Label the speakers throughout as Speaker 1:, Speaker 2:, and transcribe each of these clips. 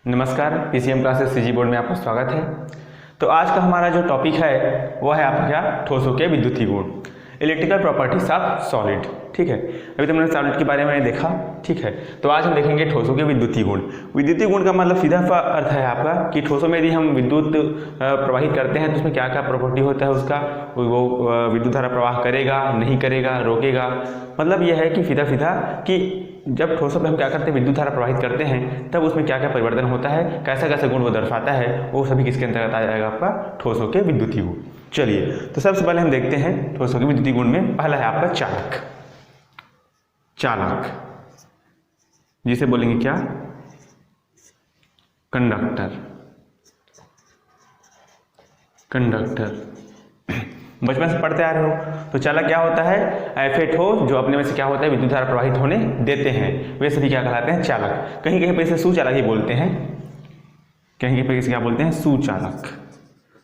Speaker 1: नमस्कार, PCM classes CG board में आपका स्वागत है। तो आज का हमारा जो टॉपिक है वो है आपका क्या, ठोसों के विद्युतीय गुण, इलेक्ट्रिकल प्रॉपर्टीज ऑफ सॉलिड। ठीक है, अभी तो मैंने सॉलिड के बारे में देखा। ठीक है, तो आज हम देखेंगे ठोसों के विद्युतीय गुण। विद्युतीय गुण का मतलब सीधा सा अर्थ है आपका कि ठोसों में यदि हम विद्युत प्रवाहित करते हैं तो उसमें क्या क्या प्रॉपर्टी होता है उसका, वो विद्युत धारा प्रवाह करेगा, नहीं करेगा, रोकेगा। मतलब यह है कि सीधा कि जब ठोसों पे हम क्या करते हैं, विद्युत धारा प्रवाहित करते हैं, तब उसमें क्या क्या परिवर्तन होता है, कैसा कैसा गुण वो दर्शाता है, वो सभी किसके अंतर्गत आ जाएगा, आपका ठोसों के विद्युतीय गुण। चलिए, तो सबसे पहले हम देखते हैं ठोसों के विद्युतीय गुण में पहला है आपका चालक। चालक जिसे बोलेंगे क्या, कंडक्टर। कंडक्टर बचपन से पढ़ते आ रहे हो। तो चालक क्या होता है, ऐसे ठोस जो अपने में से क्या होता है, विद्युत धारा प्रवाहित होने देते हैं, वे सभी क्या कहलाते हैं, चालक। कहीं कहीं पे इसे सुचालक ही बोलते हैं, कहीं कहीं पे इसे क्या बोलते हैं, सुचालक।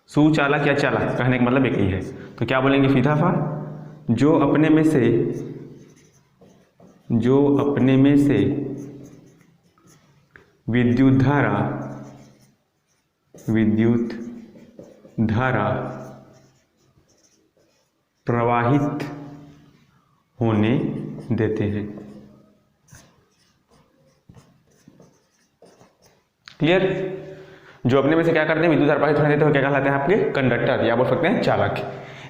Speaker 1: सुचालक या चालक कहने का मतलब एक ही है। तो क्या बोलेंगे सीधा सा, जो अपने में से विद्युत धारा प्रवाहित होने देते हैं। क्लियर। जो अपने में से क्या करते हैं, विद्युत धारा प्रवाहित होने देते हैं, क्या कहलाते हैं आपके, कंडक्टर, या बोल सकते हैं चालक।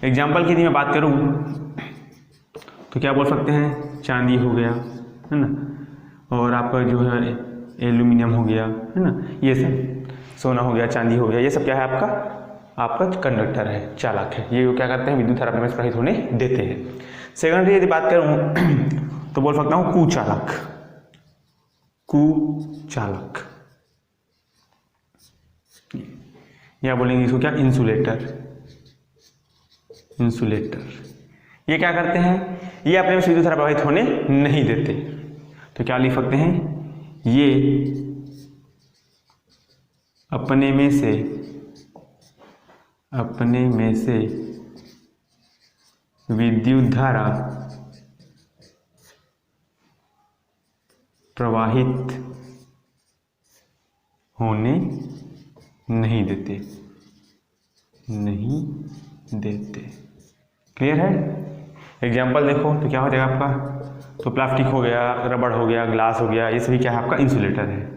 Speaker 1: एग्जाम्पल की यदि मैं बात करूं तो क्या बोल सकते हैं, चांदी हो गया, है ना, और आपका जो है एल्यूमिनियम हो गया, है ना, ये सब सोना हो गया, चांदी हो गया, ये सब क्या है आपका कंडक्टर है, चालक है। ये क्या करते हैं, विद्युत धारा में प्रवाहित होने देते हैं। सेकेंडरी यदि बात करूं तो बोल सकता हूं कुचालक। कुचालक या बोलेंगे इसको क्या, इंसुलेटर। इंसुलेटर ये क्या करते हैं, ये अपने में विद्युत धारा प्रवाहित होने नहीं देते। तो क्या लिख सकते हैं, ये अपने में से विद्युत धारा प्रवाहित होने नहीं देते। क्लियर है। एग्जाम्पल देखो तो क्या हो जाएगा आपका, तो प्लास्टिक हो गया, रबड़ हो गया, ग्लास हो गया, ये सभी क्या है आपका इंसुलेटर है।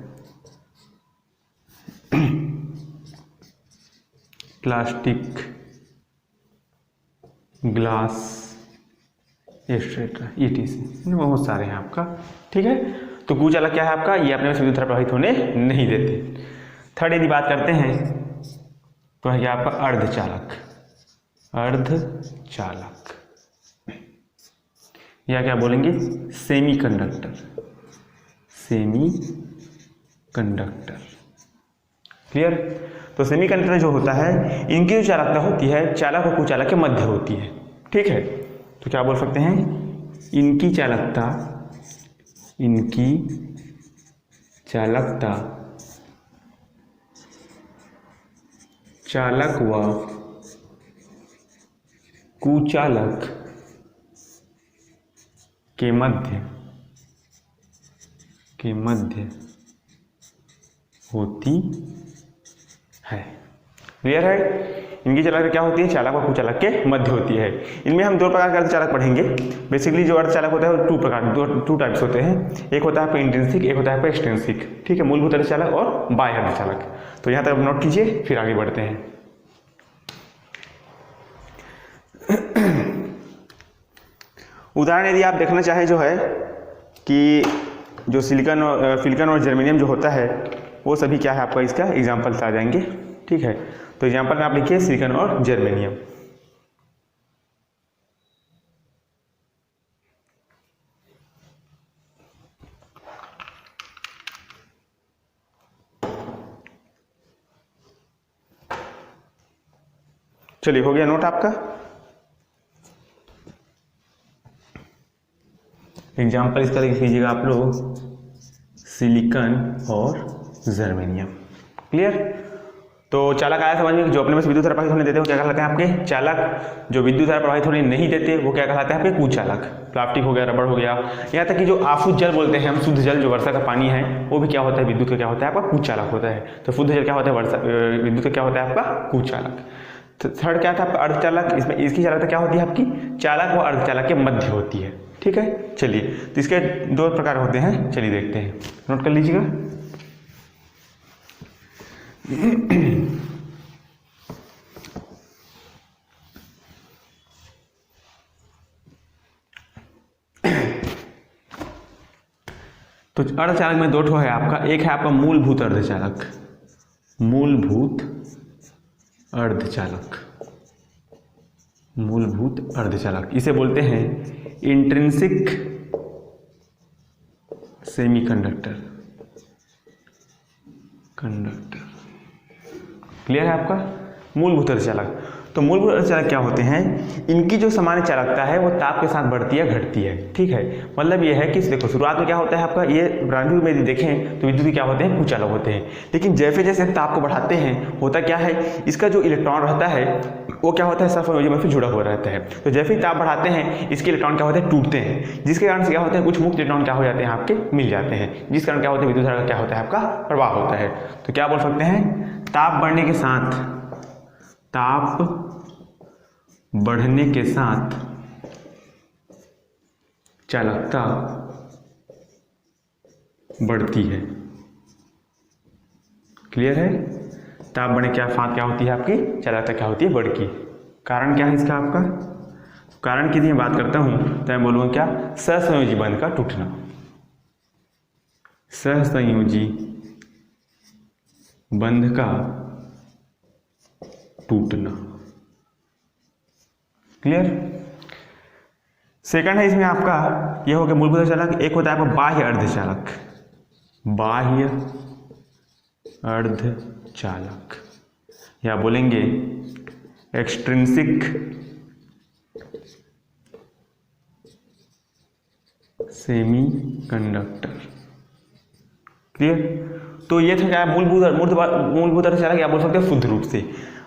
Speaker 1: प्लास्टिक, ग्लास, एक्सेट्रा, ETC बहुत सारे हैं आपका। ठीक है, तो कुचालक क्या है आपका, ये अपने में विद्युत धारा प्रवाहित होने नहीं देते। थर्ड यदि बात करते हैं तो है क्या आपका अर्धचालक। अर्धचालक या क्या बोलेंगे, semi conductor. Semi conductor. Clear. तो सेमी कंडक्टर जो होता है, इनकी जो चालकता होती है चालक और कुचालक के मध्य होती है। ठीक है, तो क्या बोल सकते हैं, इनकी चालकता चालक व कुचालक के मध्य होती है। क्लियर है। इनकी चालकता क्या होती है, चालक और कुचालक के मध्य होती है। इनमें हम दो प्रकार के अर्धचालक पढ़ेंगे। बेसिकली जो अर्धचालक होता है वो टू टाइप्स होते हैं। एक होता है आपका इंट्रिंसिक, एक होता है आपका एक्सट्रिंसिक। ठीक है, मूलभूत अर्धचालक और बाह्य अर्धचालक। तो यहाँ तक नोट कीजिए, फिर आगे बढ़ते हैं। उदाहरण यदि आप देखना चाहें जो है कि जो सिलिकॉन और जर्मेनियम जो होता है वो सभी क्या है आपका, इसका एग्जाम्पल्स आ जाएंगे। ठीक है, तो एग्जाम्पल में आप लिखिए सिलिकॉन और जर्मेनियम। चलिए, हो गया नोट आपका। एग्जाम्पल इसका लिख लीजिएगा आप लोग, सिलिकॉन और जर्मेनियम। क्लियर। तो चालक आया समझ में, जो अपने में से विद्युत धारा प्रवाहित होने देते हैं वो क्या कहलाते हैं आपके चालक, जो विद्युत धारा प्रवाहित होने नहीं देते वो क्या कहलाते हैं आपके कुचालक। प्लास्टिक हो गया, रबड़ हो गया, यहाँ तक कि जो आफूत जल बोलते हैं हम, शुद्ध जल जो वर्षा का पानी है वो भी क्या होता है, विद्युत का क्या होता है आपका कुचालक होता है। तो शुद्ध जल क्या होता है, वर्षा विद्युत का क्या होता है आपका कुचालक। तो थर्ड क्या था आपका अर्धचालक, इसमें इसकी चालकता क्या होती है आपकी चालक व अर्धचालक के मध्य होती है। ठीक है, चलिए तो इसके दो प्रकार होते हैं, चलिए देखते हैं, नोट कर लीजिएगा। तो अर्धचालक में दो ठो है आपका, एक है आपका मूलभूत अर्धचालक, मूलभूत अर्धचालक, मूलभूत अर्धचालक, इसे बोलते हैं इंट्रिंसिक सेमीकंडक्टर, कंडक्टर। क्लियर है आपका। मूलभूत अर्धचालक, तो मूलभूत अर्धचालक क्या होते हैं, इनकी जो सामान्य चालकता है वो ताप के साथ बढ़ती है घटती है। ठीक है, मतलब ये है कि देखो शुरुआत में क्या होता है आपका, ये प्रारंभिक में देखें तो विद्युत क्या होते हैं कुचालक होते हैं, लेकिन जैसे जैसे ताप को बढ़ाते हैं होता क्या है, इसका जो इलेक्ट्रॉन रहता है वो क्या होता है सल्फर में फिर जुड़ा हुआ रहता है। तो जैसे ही ताप बढ़ाते हैं इसके इलेक्ट्रॉन क्या होते हैं टूटते हैं, जिसके कारण से क्या होते हैं कुछ मुक्त इलेक्ट्रॉन क्या हो जाते हैं आपके मिल जाते हैं, जिस कारण क्या होता है विद्युत धारा का क्या होता है आपका प्रवाह होता है। तो क्या बोल सकते हैं, ताप बढ़ने के साथ, ताप बढ़ने के साथ चालकता बढ़ती है। क्लियर है, ताप बढ़ने के साथ क्या होती है आपकी चालकता क्या होती है बढ़ती। कारण क्या है इसका आपका, कारण की मैं बात करता हूं तो मैं बोलूंगा क्या, सहसंयोजी बंध का टूटना, सहसंयोजी बंध का टूटना। क्लियर। सेकंड है इसमें आपका, यह हो गया मूलभूत अर्धचालक। एक होता है आपका बाह्य अर्धचालक, बाह्य अर्धचालक या बोलेंगे एक्सट्रिंसिक सेमीकंडक्टर। क्लियर। तो ये था क्या मूलभूत अर्धचालक, या बोल सकते हैं शुद्ध रूप से।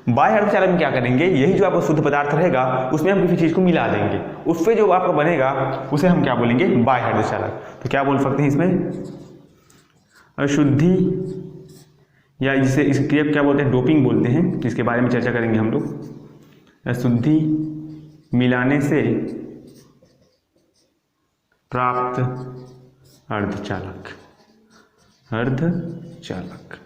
Speaker 1: बाह्य अर्धचालक में क्या करेंगे, यही जो आपका शुद्ध पदार्थ रहेगा उसमें हम किसी चीज को मिला देंगे, उससे जो आपका बनेगा उसे हम क्या बोलेंगे बाह्य अर्धचालक। तो क्या बोल सकते हैं इसमें, अशुद्धि, या जिसे इस क्रिया क्या बोलते हैं डोपिंग बोलते हैं, जिसके बारे में चर्चा करेंगे हम लोग। अशुद्धि मिलाने से प्राप्त अर्धचालक, अर्धचालक।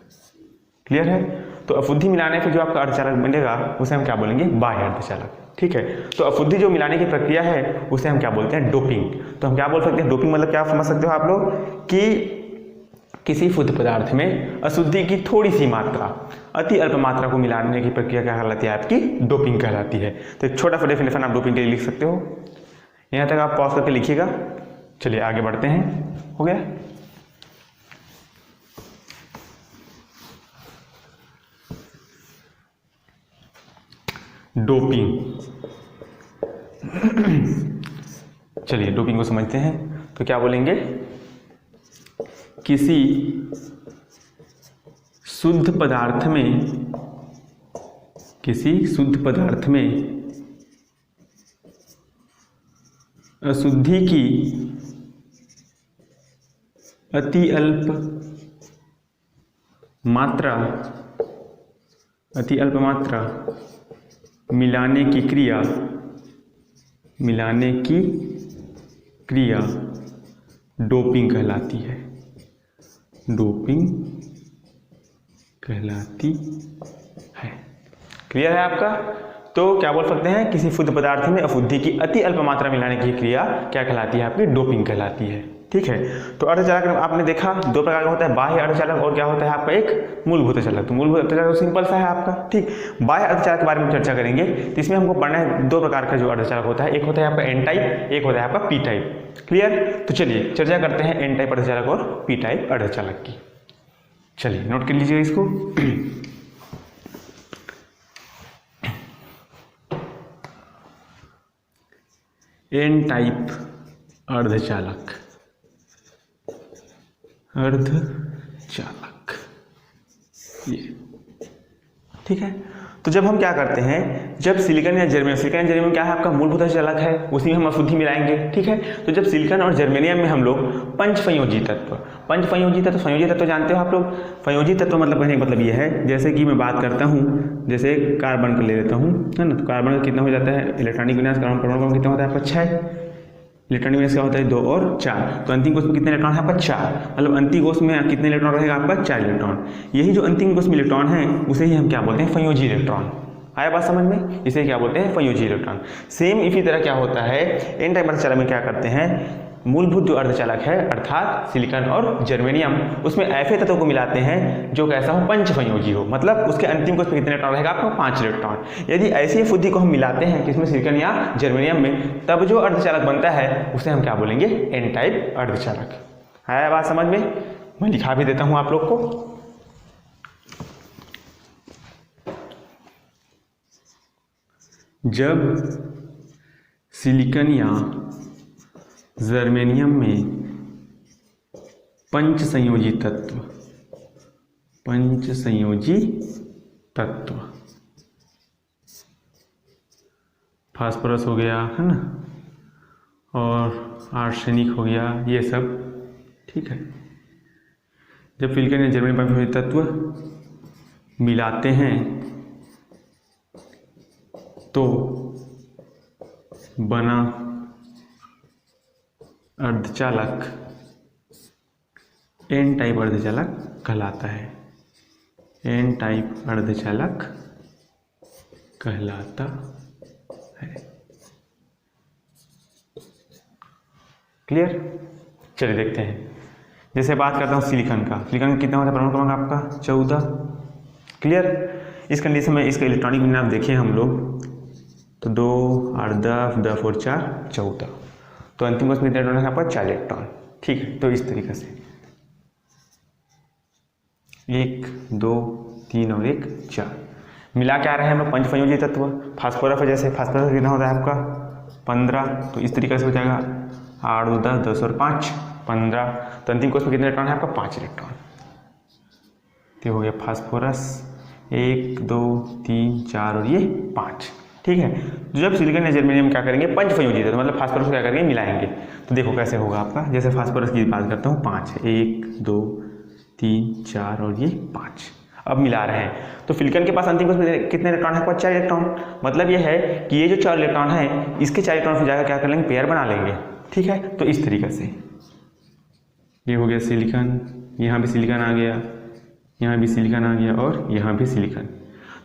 Speaker 1: क्लियर है। तो अशुद्धि मिलाने से जो आपका अर्धचालक बनेगा उसे हम क्या बोलेंगे बाह्य अर्धचालक। ठीक है, तो अशुद्धि जो मिलाने की प्रक्रिया है उसे हम क्या बोलते हैं डोपिंग। तो हम क्या बोल सकते हैं डोपिंग मतलब क्या समझ सकते हो आप लोग, कि किसी शुद्ध पदार्थ में अशुद्धि की थोड़ी सी मात्रा, अति अल्प मात्रा को मिलाने की प्रक्रिया क्या कहलाती है आपकी डोपिंग कहलाती है। तो एक छोटा सा डेफिनेशन आप डोपिंग के लिए लिख सकते हो, यहाँ तक आप पॉज करके लिखिएगा। चलिए आगे बढ़ते हैं, हो गया। डोपिंग, चलिए डोपिंग को समझते हैं। तो क्या बोलेंगे, किसी शुद्ध पदार्थ में, किसी शुद्ध पदार्थ में अशुद्धि की अति अल्प मात्रा, अति अल्प मात्रा मिलाने की क्रिया, मिलाने की क्रिया डोपिंग कहलाती है, डोपिंग कहलाती है। क्लियर है आपका। तो क्या बोल सकते हैं, किसी शुद्ध पदार्थ में अशुद्धि की अति अल्प मात्रा मिलाने की क्रिया क्या कहलाती है आपकी डोपिंग कहलाती है। ठीक है, तो अर्धचालक आपने देखा दो प्रकार का होता है, बाह्य अर्धचालक और क्या होता है आपका एक मूलभूत अर्धचालक। तो मूलभूत अर्धचालक सिंपल सा है आपका। ठीक, बाह्य अर्धचालक के बारे में चर्चा करेंगे। तो इसमें हमको पढ़ना है दो प्रकार का जो अर्धचालक होता है, एक होता है आपका एन टाइप, एक होता है आपका पी टाइप। क्लियर। तो चलिए चर्चा करते हैं एन टाइप अर्धचालक और पी टाइप अर्धचालक की। चलिए नोट कर लीजिए इसको। एन टाइप अर्धचालक, अर्धचालक ये ठीक है। तो जब हम क्या करते हैं, जब सिलिकॉन या जर्मेनियम क्या है आपका मूलभूत अर्धचालक है, उसी में हम अशुद्धि मिलाएंगे, ठीक है। तो जब सिलिकॉन और जर्मेनियम में हम लोग पंचसंयोजी तत्व जानते हो आप लोग। संयोजी तत्व मतलब कहने का मतलब ये है, जैसे कि मैं बात करता हूँ, जैसे कार्बन को ले लेता हूँ, है ना। तो कार्बन का कितना हो जाता है इलेक्ट्रॉनिक विन्यास, कार्बन परमाणु कितना होता है आपका 6, इलेक्ट्रॉनिक विन्यास क्या होता है 2 और 4। तो अंतिम कोश में कितने इलेक्ट्रॉन है आपका 4, मतलब अंतिम कोश में कितने इलेक्ट्रॉन रहेगा आपका 4 इलेक्ट्रॉन। यही जो अंतिम कोश में इलेक्ट्रॉन है उसे ही हम क्या बोलते हैं संयोजी इलेक्ट्रॉन। आया बात समझ में, इसे क्या बोलते हैं संयोजी इलेक्ट्रॉन। सेम इसी तरह क्या होता है एन टाइप अर्धचालक में क्या करते हैं, मूलभूत जो अर्धचालक है अर्थात सिलिकॉन और जर्मेनियम, उसमें ऐसे तत्वों को मिलाते हैं जो कैसा हो पंचसंयोजी हो, मतलब उसके अंतिम कोश में कितने इलेक्ट्रॉन रहेगा आपको 5 इलेक्ट्रॉन। यदि ऐसी अशुद्धि को हम मिलाते हैं किसमें सिलिकॉन या जर्मेनियम में, तब जो अर्धचालक बनता है उसे हम क्या बोलेंगे एन टाइप अर्धचालक। है बात समझ में, मैं लिखा भी देता हूं आप लोग को। जब सिलिकॉन या जर्मेनियम में पंचसंयोजी तत्व फास्फोरस हो गया है ना, और आर्सेनिक हो गया, ये सब ठीक है। जब सिलिकॉन या जर्मेनियम पंचसंयोजी तत्व मिलाते हैं तो बना अर्धचालक एन टाइप अर्धचालक कहलाता है, एन टाइप अर्धचालक कहलाता है। क्लियर। चलिए देखते हैं, जैसे बात करता हूँ सिलिकॉन का, सिलिकॉन कितना होता है परमाणु क्रमांक आपका 14। क्लियर। इस कंडीशन में इसका इलेक्ट्रॉनिक विन्यास देखें हम लोग तो 2 8 10 और 4 14, तो अंतिम कोश में कितने इलेक्ट्रॉन है आपका 4 इलेक्ट्रॉन, ठीक है। तो इस तरीके से 1 2 3 और 1 4 मिला के आ रहे हैं हम लोग पंचसंयोजी तत्व। फास्फोरस है, जैसे फास्फोरस कितना होता है आपका 15, तो इस तरीके से हो जाएगा 8 2 10 10 और 5 15, तो अंतिम कोश में कितने इलेक्ट्रॉन है आपका 5 इलेक्ट्रॉन। तो हो गया फास्फोरस 1 2 3 4 और ये 5, ठीक है। तो जब सिलिकॉन या जर्मेनियम क्या करेंगे पंचसंयोजी तत्व, मतलब फास्फोरस को क्या करेंगे मिलाएंगे, तो देखो कैसे होगा आपका। जैसे फास्फोरस की बात करता हूँ 5 1 2 3 4 और ये 5, अब मिला रहे हैं। तो सिलिकॉन के पास अंतिम कोश में कितने इलेक्ट्रॉन है 4 इलेक्ट्रॉन, मतलब ये है कि ये जो 4 इलेक्ट्रॉन है इसके 4 इलेक्ट्रॉन से जाकर क्या कर लेंगे पेयर बना लेंगे, ठीक है। तो इस तरीके से ये हो गया सिलिकॉन, यहाँ भी सिलिकॉन आ गया, यहाँ भी सिलिकॉन आ गया और यहाँ भी सिलिकॉन,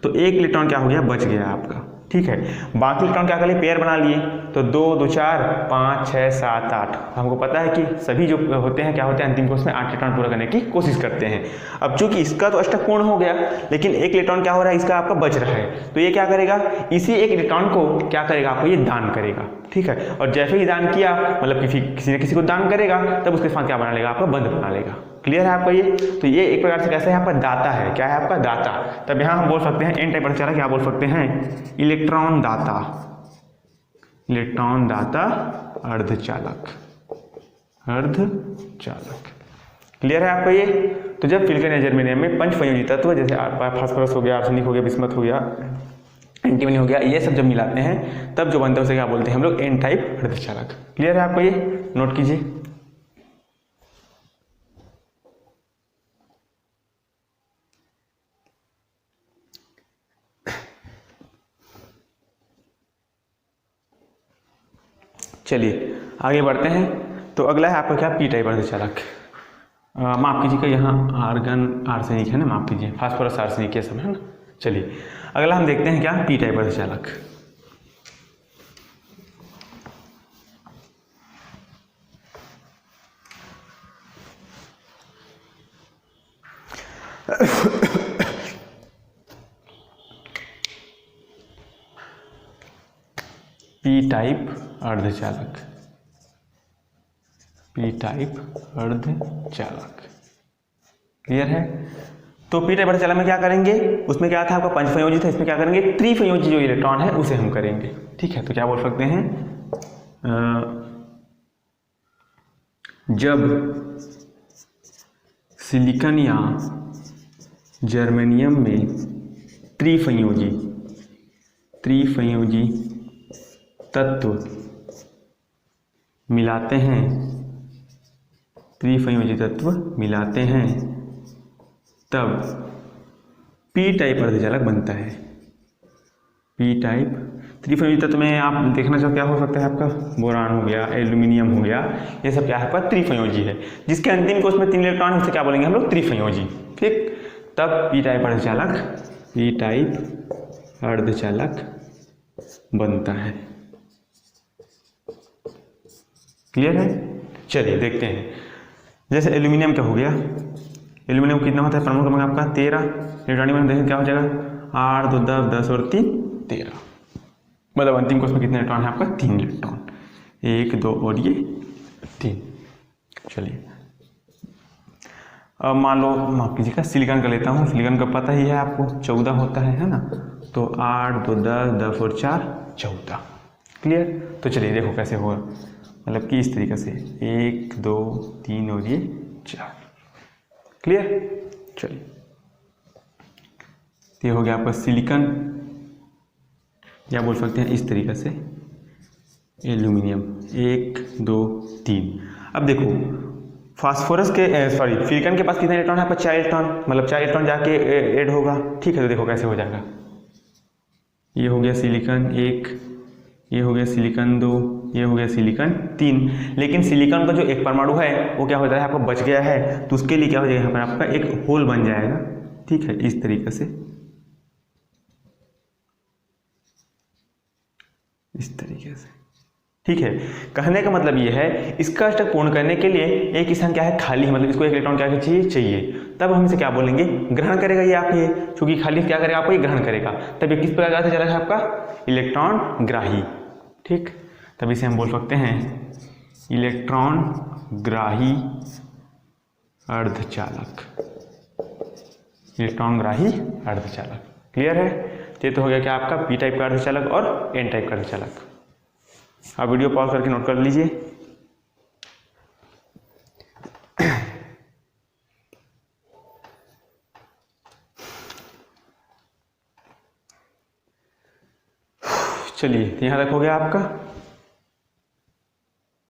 Speaker 1: तो एक इलेक्ट्रॉन क्या हो गया बच गया आपका, ठीक है। बाकी इलेक्ट्रॉन क्या कर लिए पेयर बना लिए, तो 2 2 4 5 6 7 8, हमको पता है कि सभी जो होते हैं क्या होते हैं अंतिम कोश में 8 इलेक्ट्रॉन पूरा करने की कोशिश करते हैं। अब चूंकि इसका तो अष्टक पूर्ण हो गया, लेकिन एक इलेक्ट्रॉन क्या हो रहा है इसका आपका बच रहा है, तो ये क्या करेगा इसी एक इलेक्ट्रॉन को क्या करेगा आपको ये दान करेगा, ठीक है। और जैसे ही दान किया मतलब किसी ने किसी को दान करेगा तब उसके साथ क्या बना लेगा आपका बंध बना लेगा। क्लियर है आपका ये। तो ये एक प्रकार से कैसे है आपका दाता है, क्या है आपका दाता। तब यहाँ हम बोल सकते हैं एन टाइप अर्धचालक क्या बोल सकते हैं इलेक्ट्रॉन दाता, इलेक्ट्रॉन दाता अर्धचालक, अर्धचालक। क्लियर है आपका ये। तो जब सिलिकॉन या जर्मेनियम में पंचसंयोजी तत्व जैसे फास्फोरस हो गया, आर्सेनिक हो गया, बिस्मथ हो गया, एंटीमनी हो गया, ये सब जब मिलाते हैं तब जो बनता है उसे क्या बोलते हैं हम लोग एन टाइप अर्धचालक। क्लियर है आपको ये, नोट कीजिए। चलिए आगे बढ़ते हैं। तो अगला है आपका क्या पी टाइप अर्धचालक। माफ कीजिएगा यहाँ आर्गन आर्सेनिक है ना, माफ कीजिए फास्फोरस आर्सेनिक ये सब है ना। चलिए अगला हम देखते हैं क्या पी टाइप अर्धचालक। पी टाइप अर्धचालक, पी टाइप अर्धचालक। क्लियर है। तो पी टाइप अर्धचालक में क्या करेंगे, उसमें क्या था आपका पंचसंयोजी था, इसमें क्या करेंगे त्रिसंयोजी जो इलेक्ट्रॉन है उसे हम करेंगे, ठीक है। तो क्या बोल सकते हैं जब सिलिकॉन या जर्मेनियम में त्रिसंयोजी तत्व मिलाते हैं, त्रिसंयोजी तत्व मिलाते हैं तब पी टाइप अर्धचालक बनता है। पी टाइप त्रिसंयोजी तत्व में आप देखना चाहो क्या हो सकता है आपका, बोरान हो गया, एल्यूमिनियम हो गया, ये सब क्या है आपका त्रिसंयोजी है। जिसके अंतिम कोष में 3 इलेक्ट्रॉन है उसे क्या बोलेंगे हम लोग, त्रिसंयोजी। ठीक, तब पी टाइप अर्धचालक बनता है। क्लियर है? चलिए देखते हैं। जैसे एल्यूमिनियम क्या हो गया, एल्यूमिनियम कितना होता है, परमाणु क्रमांक आपका 13, इलेक्ट्रॉनिक में देखें क्या हो जाएगा, 8 2 10 और 3 13, मतलब अंतिम कोष में कितने इलेक्ट्रॉन है आपका, 3 इलेक्ट्रॉन, 1 2 और ये 3। चलिए अब मान लो, माफ कीजिएगा, सिलिकॉन का लेता हूँ। सिलिकॉन का पता ही है आपको 14 होता है ना, तो 8 2 10 10 और 4 14। क्लियर? तो चलिए देखो कैसे होगा, मतलब कि इस तरीके से 1 2 3 और ये 4। क्लियर? चलिए ये हो गया आपका सिलिकॉन, या बोल सकते हैं इस तरीके से एल्यूमिनियम 1 2 3। अब देखो फास्फोरस के सिलिकॉन के पास कितने इलेक्ट्रॉन है आपका, 4 इलेक्ट्रॉन, मतलब 4 इलेक्ट्रॉन जाके ऐड होगा। ठीक है, तो देखो कैसे हो जाएगा, ये हो गया सिलिकॉन 1, ये हो गया सिलिकॉन 2, ये हो गया सिलिकॉन 3। लेकिन सिलिकॉन का जो एक परमाणु है वो क्या होता है आपका बच गया है, तो उसके लिए क्या हो जाएगा यहाँ पर आपका एक होल बन जाएगा। ठीक है, इस तरीके से, इस तरीके से। ठीक है, कहने का मतलब ये है इसका अष्टक पूर्ण करने के लिए एक स्थान क्या है, खाली, मतलब इसको एक इलेक्ट्रॉन क्या चाहिए, तब हम इसे क्या बोलेंगे, ग्रहण करेगा ये आपके, क्योंकि खाली क्या करेगा आपको, ये ग्रहण करेगा, तब ये किस प्रकार का अर्धचालक है आपका, इलेक्ट्रॉन ग्राही। ठीक, तब इसे हम बोल सकते हैं इलेक्ट्रॉन ग्राही अर्धचालक, इलेक्ट्रॉन ग्राही अर्धचालक। क्लियर है? ये तो हो गया क्या आपका पी टाइप का अर्धचालक और एन टाइप का अर्धचालक। आप वीडियो पॉज करके नोट कर लीजिए। चलिए यहाँ तक हो गया आपका।